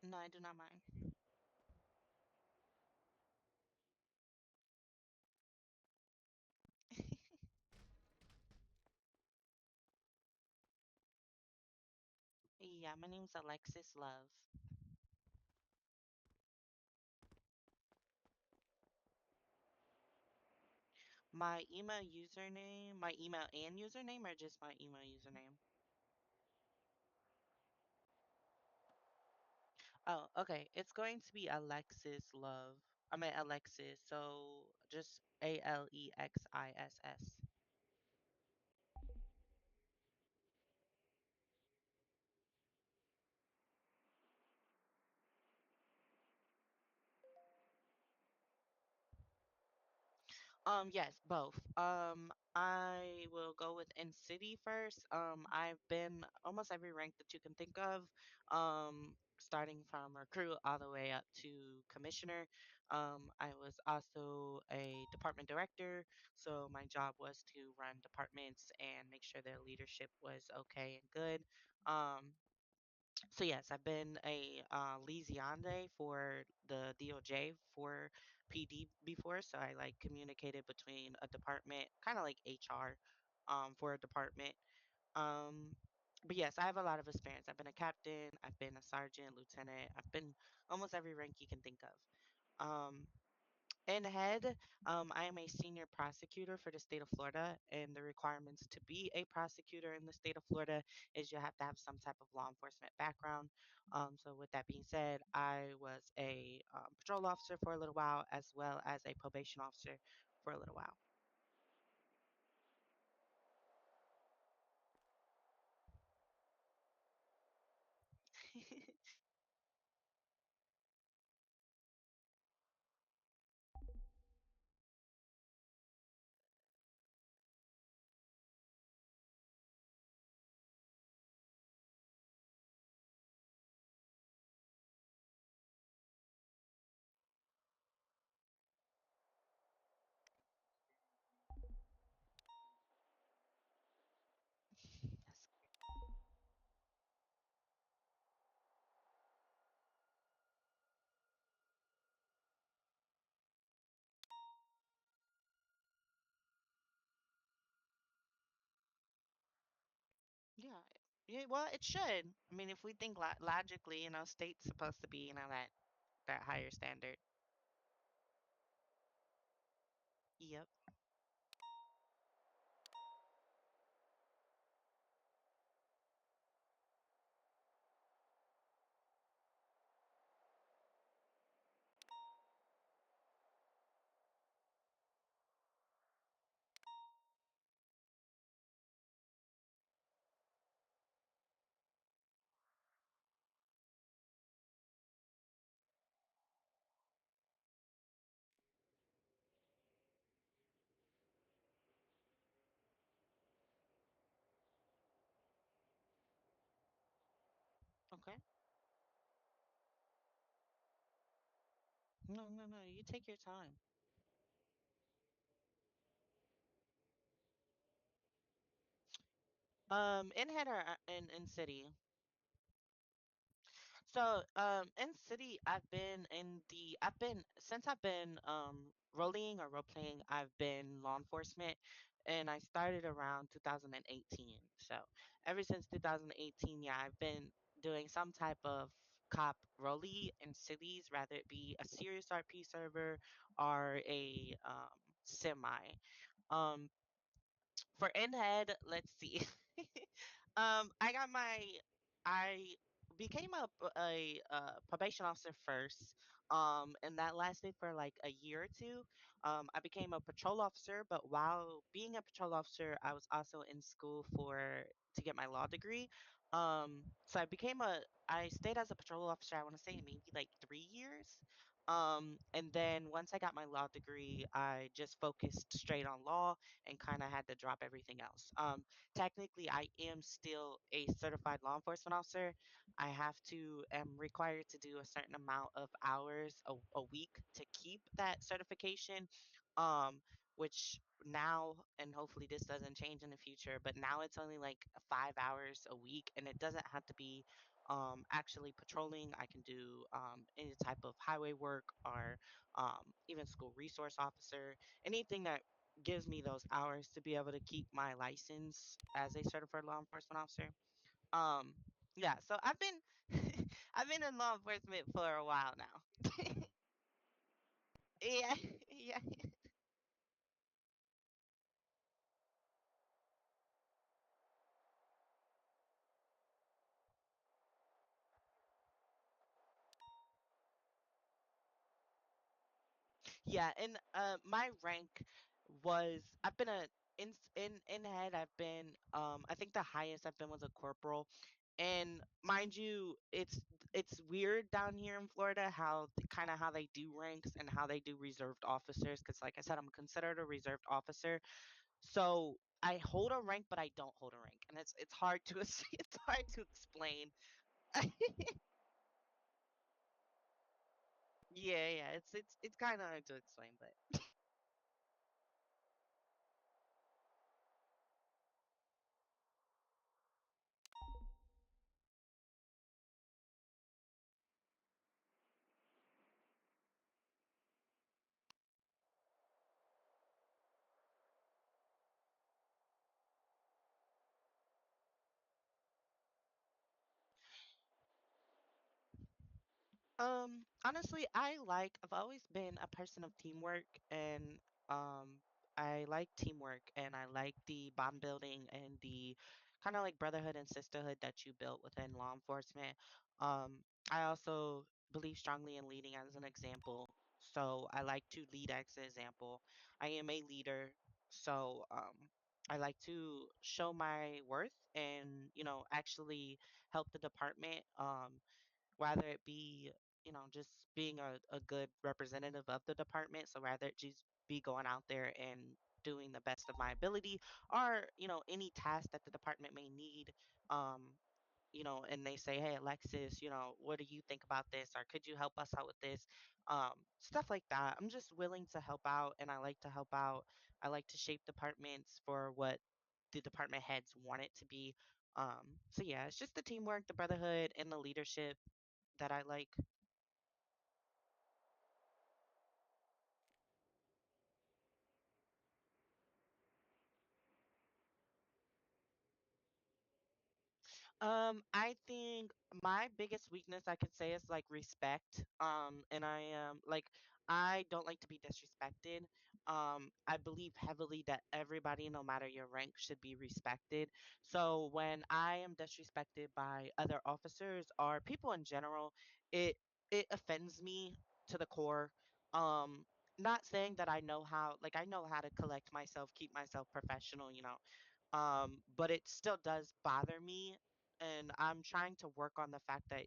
No, I do not mind. Yeah, my name's Alexis Love. My email and username, or just my email username? Oh, okay. It's going to be Alexis Love. I mean Alexis, so just Alexiss. Yes, both. I will go with in city first. I've been almost every rank that you can think of. Starting from recruit all the way up to commissioner. I was also a department director, so my job was to run departments and make sure their leadership was okay and good. Um, so yes, I've been a liaison for the DOJ for PD before. So I like communicated between a department, kind of like HR, for a department. Um, but yes, I have a lot of experience. I've been a captain, I've been a sergeant, lieutenant, I've been almost every rank you can think of. Um, in head, I am a senior prosecutor for the state of Florida, and the requirements to be a prosecutor in the state of Florida is you have to have some type of law enforcement background. So, with that being said, I was a patrol officer for a little while, as well as a probation officer for a little while. Yes. Yeah. Yeah, well, it should. I mean, if we think logically, state's supposed to be, that higher standard. Yep. Okay. No, no, no. You take your time. In head or in city? So, in city, I've been since I've been rolling or role playing, I've been law enforcement, and I started around 2018. So, ever since 2018, yeah, I've been doing some type of cop roley in cities, rather it be a serious RP server or a semi. Um, for in head, let's see. I got I became a probation officer first, and that lasted for like a year or two. I became a patrol officer, but while being a patrol officer, I was also in school to get my law degree. So I stayed as a patrol officer. I want to say maybe like 3 years. And then once I got my law degree, I just focused straight on law and kind of had to drop everything else. Technically, I am still a certified law enforcement officer. Am required to do a certain amount of hours a week to keep that certification, um, which now, and hopefully this doesn't change in the future, but now it's only like 5 hours a week, and it doesn't have to be actually patrolling. I can do any type of highway work or even school resource officer, anything that gives me those hours to be able to keep my license as a certified law enforcement officer. Um, yeah, so I've been I've been in law enforcement for a while now. Yeah, yeah. Yeah, and my rank was I've been a in head I've been I think the highest I've been was a corporal. And mind you, it's weird down here in Florida how kind of how they do ranks and how they do reserved officers because like I said I'm considered a reserved officer. So I hold a rank but I don't hold a rank. And it's hard to it's hard to explain. Yeah, yeah, it's kind of hard to explain, but honestly, I've always been a person of teamwork and I like teamwork and I like the bond building and the kind of like brotherhood and sisterhood that you built within law enforcement. Um, I also believe strongly in leading as an example. So I like to lead as an example. I am a leader, so I like to show my worth and, actually help the department. Whether it be just being a good representative of the department, so rather it just be going out there and doing the best of my ability, or any task that the department may need, um and they say, hey Alexis, what do you think about this, or could you help us out with this, stuff like that. I'm just willing to help out and I like to help out. I like to shape departments for what the department heads want it to be. So yeah, it's just the teamwork, the brotherhood, and the leadership that I like. I think my biggest weakness I could say is like respect. And I am like I don't like to be disrespected. I believe heavily that everybody, no matter your rank, should be respected. So when I am disrespected by other officers or people in general, it it offends me to the core. Um, Not saying that I know how to collect myself, keep myself professional, but it still does bother me. And I'm trying to work on the fact that,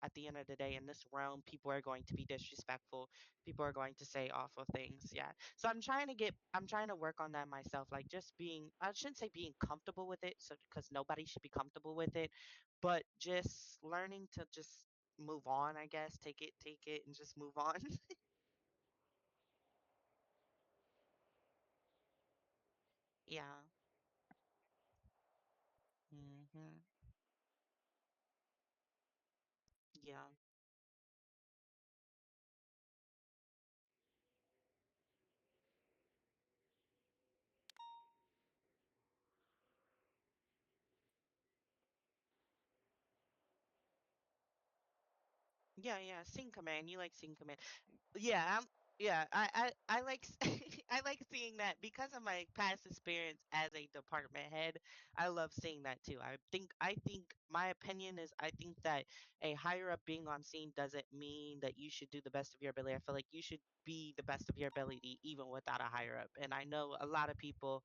at the end of the day, in this realm, people are going to be disrespectful. People are going to say awful things. Yeah. So I'm trying to work on that myself. Like just I shouldn't say being comfortable with it. So, because nobody should be comfortable with it, but just learning to just move on, I guess. Take it and just move on. Yeah. Hmm. Yeah. Yeah, yeah, Scene Command. You like Scene Command. Yeah, yeah, I like I like seeing that because of my past experience as a department head. I love seeing that too. I think my opinion is I think that a higher up being on scene doesn't mean that you should do the best of your ability. I feel like you should be the best of your ability even without a higher up. And I know a lot of people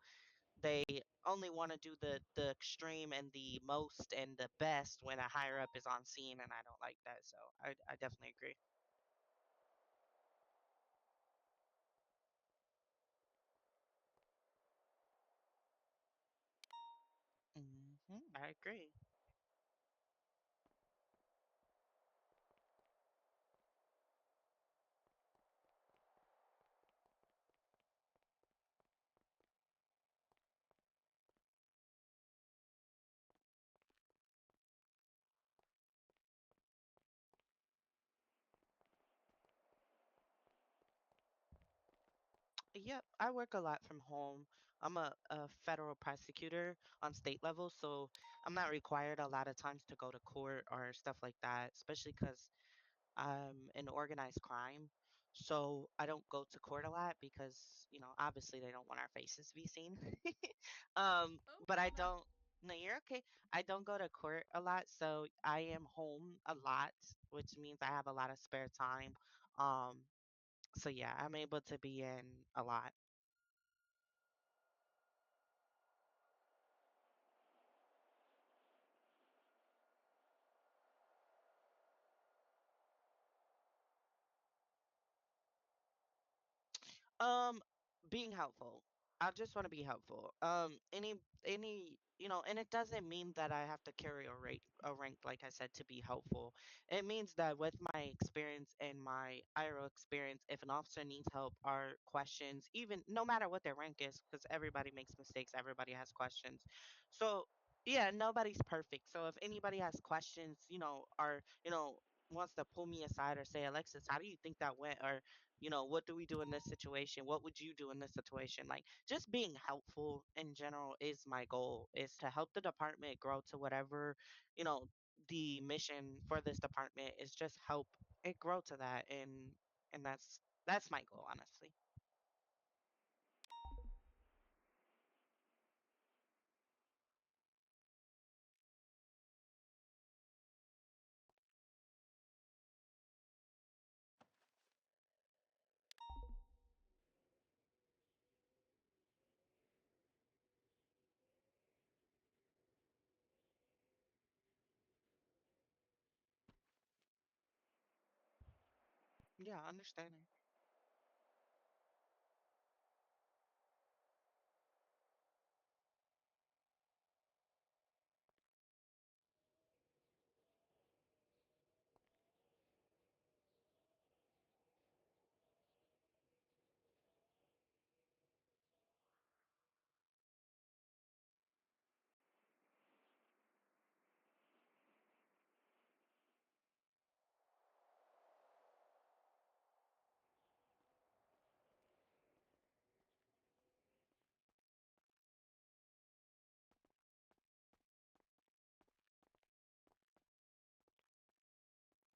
they only want to do the extreme and the most and the best when a higher up is on scene, and I don't like that. So I definitely agree. I agree. Yep, I work a lot from home. I'm a federal prosecutor on state level, so I'm not required a lot of times to go to court or stuff like that, especially because in organized crime. So I don't go to court a lot because, obviously they don't want our faces to be seen. Oh, But I my bad. don't, no, you're okay. I don't go to court a lot, so I am home a lot, which means I have a lot of spare time. Um, so yeah, I'm able to be in a lot. Um, being helpful. I just want to be helpful. And it doesn't mean that I have to carry a rank, like I said, to be helpful. It means that with my experience and my IRO experience, if an officer needs help or questions, even no matter what their rank is, because everybody makes mistakes, everybody has questions. So yeah, nobody's perfect. So if anybody has questions, or wants to pull me aside or say, Alexis, how do you think that went? Or what do we do in this situation? What would you do in this situation? Like, just being helpful in general is my goal, is to help the department grow to whatever, you know, the mission for this department is, just help it grow to that. And that's my goal, honestly. Yeah, understanding.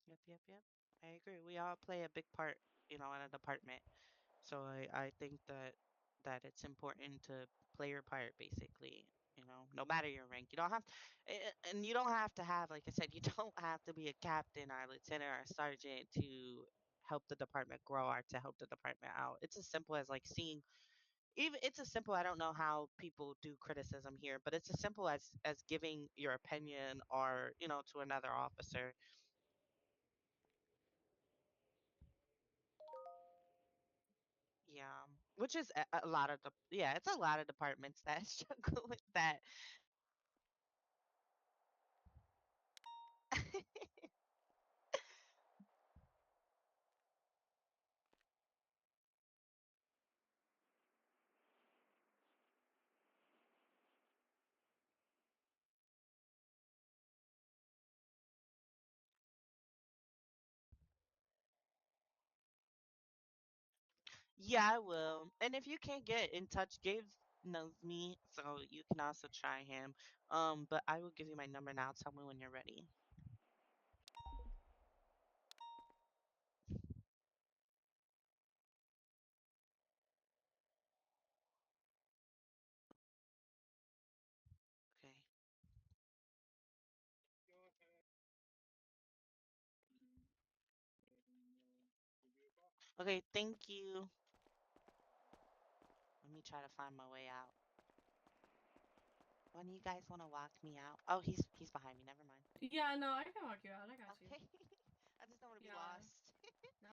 Yep, yep, yep. I agree. We all play a big part, in a department. So I think that it's important to play your part, basically. No matter your rank, you don't have, and you don't have to have, like I said, you don't have to be a captain or a lieutenant or a sergeant to help the department grow or to help the department out. It's as simple as like seeing, even it's as simple. I don't know how people do criticism here, but it's as simple as giving your opinion or to another officer. Yeah, which is a lot of the yeah, it's a lot of departments that struggle with that. Yeah, I will. And if you can't get in touch, Gabe knows me, so you can also try him. But I will give you my number now. Tell me when you're ready. Okay. Okay, thank you. Let me try to find my way out. When you guys want to walk me out? Oh, he's behind me. Never mind. Yeah, no, I can walk you out. I got you. Okay. I just don't want to be Yeah. lost.